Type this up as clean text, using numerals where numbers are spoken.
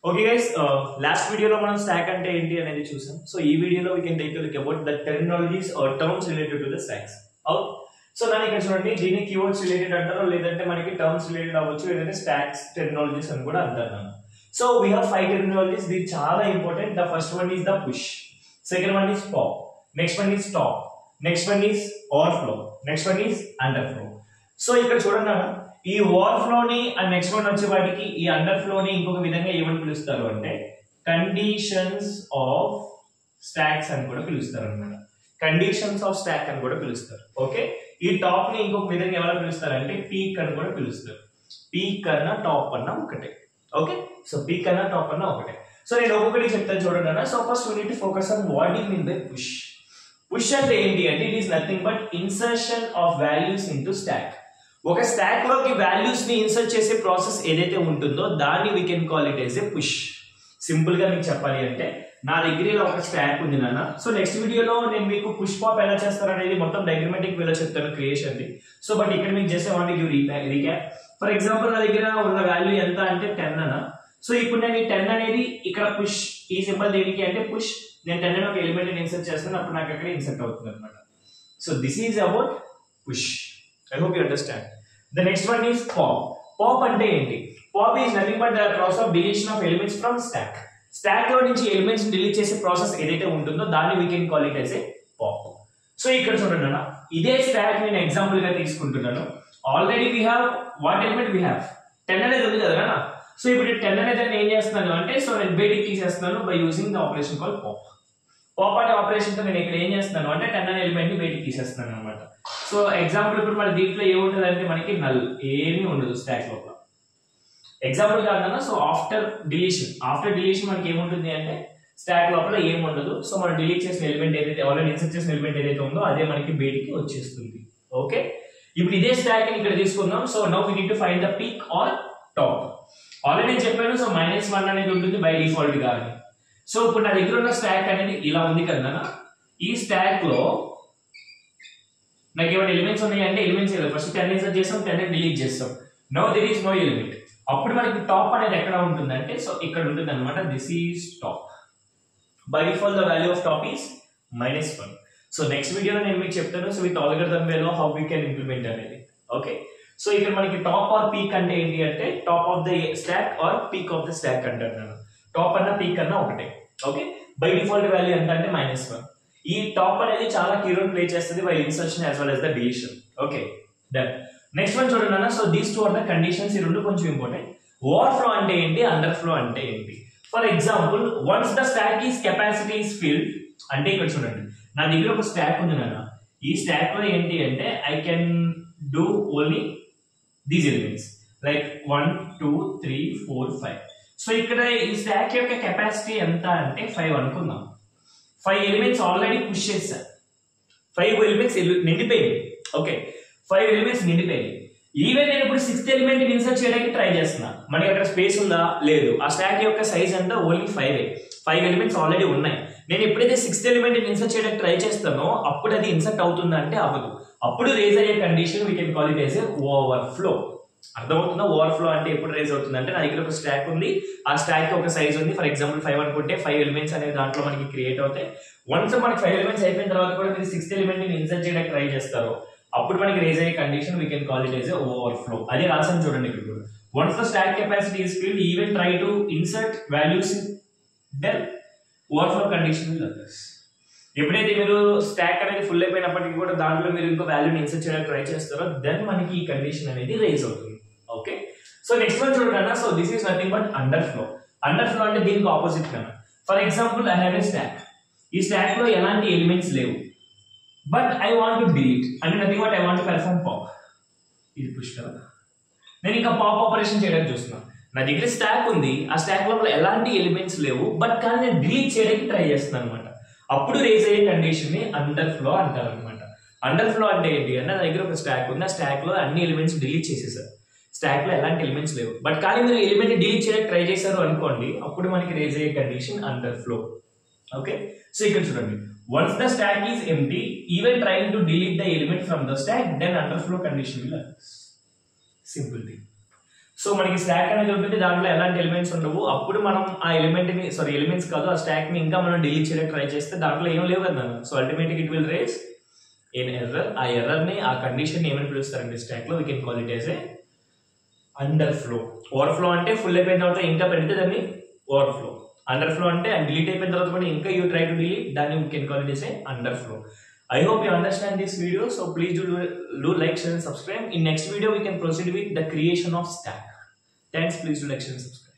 Okay guys, last video లో మనం stock అంటే ఏంటి అనేది చూసాం. సో ఈ వీడియోలో we can take a look about the terminologies or terms related to the stacks. So దాని ఇక్కడ చూడండి, దీన్ని కీవర్డ్స్ రిలేటెడ్ అంటారు, లేదంటే మనకి టర్మ్స్ రిలేటెడ్ అవ్వచ్చు, లేదంటే స్టాక్స్ టెర్మినాలజీస్ అని కూడా అంటారు. So we have 5 terminologies. ఇది చాలా important. The first one is the push, second one is pop, next one is top, next one is overflow, next one is underflow. So ఇక్కడ చూడండి, ఈ ఓవర్ఫ్లో ని and next one వచ్చే వాటికి ఈ underflow ని ఇంకొక విధంగా ఏమని పిలుస్తారు అంటే కండిషన్స్ ఆఫ్ స్టాక్స్ అని కూడా పిలుస్తారు అన్నమాట. కండిషన్స్ ఆఫ్ స్టాక్ అని కూడా పిలుస్తారు. ఓకే, ఈ టాప్ ని ఇంకొక విధంగా ఎవరు పిలుస్తారు అంటే పీక్ అని కూడా పిలుస్తారు. పీక్ కన్నా టాప్ అన్న ఒకటే. ఓకే, సో పీక్ కన్నా టాప్ అన్న ఒకటే. సో నేను ఒక్కొక్కటి చెప్తాను చూడండి అన్న. So first we need to focus on what you mean by push. Push అంటే ఏంటి అంటే it is nothing but insertion of values into stock. ఒక స్టాక్ లోకి వాల్యూస్ ని ఇన్సర్ట్ చేసే ప్రాసెస్ ఏదైతే ఉంటుందో దాన్ని we can call it as A push. Simple గా మీకు చెప్పాలి అంటే నా దగ్గర ఇలా ఒక స్టాక్ ఉంది నాన్న. సో నెక్స్ట్ వీడియోలో నేను మీకు పుష్ పాప్ ఎలా చేస్తారు అనేది మొత్తం డయాగ్రమాటిక్ వేలో చెప్తాను క్రియేషన్ ది. సో బట్ ఇక్కడ మీకు just want to give recap. For example నా దగ్గర ఉన్న వాల్యూ ఎంత అంటే 10 అన్న. సో ఇప్పుడు నేను ఈ 10 అనేది ఇక్కడ పుష్, ఈ సింబల్ దేనికి అంటే పుష్. నేను 10 అని ఒక ఎలిమెంట్ ఇన్సర్ట్ చేస్తాను, అప్పుడు నాకు అక్కడ ఇన్సర్ట్ అవుతుంది అనమాట. So this is about push. I hope you understand. The next one is pop. Pop అంటే ఏంటి? Pop is nothing but the process of deletion of elements from stack. Stack లో నుంచి ఎలిమెంట్స్ డిలీట్ చేసే process ఏదైతే ఉంటుందో దాన్ని we can call it as a pop. So ఇక్కడ చూడండి అన్న, ఇదే స్టాక్ నేను ఎగ్జాంపుల్ గా తీసుకుంటున్నాను. Already we have what element we have 10 అనేది ఉంది కదా అన్న. సో ఇప్పుడు 10 అనేది నేను ఏం చేస్తున్నాను అంటే సో నేను బయటికి తీసేస్తున్నాను by using the operation call pop. Pop అనే ఆపరేషన్ తో నేను ఇక్కడ ఏం చేస్తున్నాను అంటే 10 అనే ఎలిమెంట్ ని బయటికి తీసేస్తున్నాను అనమాట. సో ఎగ్జాంపుల్ ఇప్పుడు మన దీంట్లో ఏముంటుంది అంటే మనకి నల్ ఏమీ ఉండదు స్టాక్ లోపల. ఎగ్జాంపుల్ కాదన్నా. సో ఆఫ్టర్ డిలీషన్ మనకి ఏముంటుంది అంటే స్టాక్ లోపల ఏమి ఉండదు. సో మనం డిలీట్ చేసిన ఎలిమెంట్ ఏదైతే ఆల్రెడీ ఇన్సర్ట్ చేసిన ఎలిమెంట్ ఏదైతే ఉందో అదే మనకి బయటికి వచ్చేస్తుంది. ఓకే, ఇప్పుడు ఇదే స్టాక్ ని ఇక్కడ తీసుకుందాం. So now we need to find the peak or top. Already నేను చెప్పాను, సో -1 అనేది ఉంటుంది బై డిఫాల్ట్ గా అని. సో ఇప్పుడు నా దగ్గర ఉన్న స్టాక్ అనేది ఇలా ఉంది కదా. ఈ స్టాక్ లో నాకు ఏమైనా ఎలిమెంట్స్ ఉన్నాయి అంటే ఎలిమెంట్స్ ఫస్ట్ 10 ఇన్సర్ట్ చేస్తాం, 10 డిలీట్ చేస్తాం. No there is no element. అప్పుడు మనకి టాప్ అనేది ఎక్కడ ఉంటుందంటే సో ఇక్కడ ఉంటుంది అనమాట. This is top. By default the value of top is -1. So next వీడియోలో నేను మీకు చెప్తాను సో విత్ ఆల్గరిథం వేలో హౌ వీ కెన్ ఇంప్లిమెంట్ అనేది. ఓకే, సో ఇక్కడ మనకి టాప్ ఆర్ పీక్ అంటే ఏంటి అంటే top of the stock or peak of the stock అంటారు. టాప్ అన్న పీక్ అన్న ఒకటే. ఓకే, బై డిఫాల్ట్ వాల్యూ ఎంత అంటే -1. ఈ టాప్ అనేది చాలా కీ రోల్ ప్లే చేస్తుంది by insertion as well as the deletion. Okay, done. Next one చూడండి అన్న. So these two are the conditions. ఈ రెండు కొంచెం ఇంపార్టెంట్. ఓవర్ఫ్లో అంటే ఏంటి, అండర్ఫ్లో అంటే ఏంటి. For example once the stack is capacity is filled అంటే ఇక్కడ చూడండి, నా దగ్గర ఒక స్టాక్ ఉంది నాన్న. ఈ స్టాక్ లో ఏంటి అంటే I can do only these elements like 1 2 3 4 5. So ఇక్కడ ఈ స్టాక్ యొక్క కెపాసిటీ ఎంత అంటే 5 అనుకుందాం. 5 ఎలిమెంట్స్ ఆల్రెడీ పుష్ చేశారు. 5 ఎలిమెంట్స్ నిండిపోయింది. ఓకే, 5 ఎలిమెంట్స్ నిండిపోయింది. ఈవెన్ నేను ఇప్పుడు 6th ఎలిమెంట్ ఇన్సర్ట్ చేయడానికి ట్రై చేస్తున్నా. మనకి అక్కడ స్పేస్ ఉందా లేదు. ఆ స్టాక్ యొక్క సైజ్ ఎంత ఓన్లీ 5 ఎలిమెంట్స్ ఆల్రెడీ ఉన్నాయి. నేను ఎప్పుడైతే 6th ఎలిమెంట్ ఇన్సర్ట్ చేయడానికి ట్రై చేస్తానో అప్పుడు అది ఇన్సర్ట్ అవుతుందా అంటే అవ్వదు. అప్పుడు రేజ్ అయ్యే condition we can call it as a overflow. అర్థమవుతుందా? ఓవర్ఫ్లో అంటే ఎప్పుడు రేజ్ అవుతుంది అంటే నా దగ్గర ఒక స్టాక్ ఉంది, ఆ స్టాక్ ఒక సైజ్ ఉంది. ఫర్ ఎగ్జాంపుల్ 5 అనుకుంటే 5 ఎలిమెంట్స్ అనేది దాంట్లో మనకి క్రియేట్ అవుతాయి. వన్స్ మనకి 5 ఎలిమెంట్స్ అయిపోయిన తర్వాత కూడా మీరు 6th ఎలిమెంట్ ని ఇన్సర్ట్ చేయడానికి ట్రై చేస్తారు, అప్పుడు మనకి రేజ్ అయ్యే condition we can call it as a overflow. అదే రాసాను చూడండి ఇక్కడ కూడా. Once the stack capacity is filled even try to insert values in then overflow condition will occur. ఎప్పుడైతే మీరు స్టాక్ అనేది ఫుల్ అయిపోయినప్పటికీ కూడా దాంట్లో మీరు ఇంకో వాల్యూని ఇన్సర్ట్ చేయడానికి ట్రై చేస్తారో దెన్ మనకి ఈ కండిషన్ అనేది రేజ్ అవుతుంది. ఓకే, సో నెక్స్ట్ వన్ చూడండి. So this is nothing but underflow. Underflow అంటే దీనికి ఆపోజిట్ కన్నా. For example I have a stack. ఈ స్టాక్ లో ఎలాంటి ఎలిమెంట్స్ లేవు, but I want to delete అంటే nothing but I want to perform pop. ఇది పుష్ కదా. నేను ఇంకా పాప్ ఆపరేషన్ చేయడానికి చూస్తున్నాను. నా దగ్గర స్టాక్ ఉంది, ఆ స్టాక్ లోపల ఎలాంటి ఎలిమెంట్స్ లేవు, బట్ కానీ నేను డిలీట్ చేయడానికి ట్రై చేస్తున్నాను అనమాట. అప్పుడు రేజ్ అయ్యే కండిషన్ ని అండర్ఫ్లో అంటారు అనమాట. అండర్ఫ్లో అంటే ఏంటి అంటే నా దగ్గర ఒక స్టాక్ ఉంది, ఆ స్టాక్ లో అన్ని ఎలిమెంట్స్ డిలీట్ చేసేసారు. స్టాక్ లో ఎలాంటి ఎలిమెంట్స్ లేవు, బట్ కానీ మీరు ఎలిమెంట్ డిలీట్ చేయడానికి ట్రై చేశారు అనుకోండి, అప్పుడు మనకి రేజ్ అయ్యే కండిషన్ అండర్ఫ్లో. ఓకే, సో ఇక్కడ చూడండి, once the stack is empty even trying to delete the element from the stack then underflow condition will arise. Simple thing. So మనకి స్టాక్ అనేది ఉంటుంది, దాంట్లో ఎలాంటి ఎలిమెంట్స్ ఉండవు. అప్పుడు మనం ఆ ఎలిమెంట్స్ కాదు, ఆ స్టాక్ ని ఇంకా మనం డిలీట్ చేయడానికి ట్రై చేస్తే దాంట్లో ఏం లేవు కదా. So ultimately it will raise an error. ఆ ఎర్రర్ ని, ఆ కండిషన్ ని ఏమని పిలుస్తారంటే స్టాక్ లో we can call it as a underflow. Overflow అంటే ఫుల్ అయిపోయిన తర్వాత ఇంకా పెడితే దాన్ని ఓవర్ఫ్లో. అండర్ ఫ్లో అంటే డిలీట్ అయిపోయిన తర్వాత కూడా ఇంకా యూ ట్రై టు డిలీట్, దాన్ని we can call it as a underflow. I hope you understand this video. So please do like, share and subscribe. In next video we can proceed with the creation of stack. Thanks. Please do like, share and subscribe.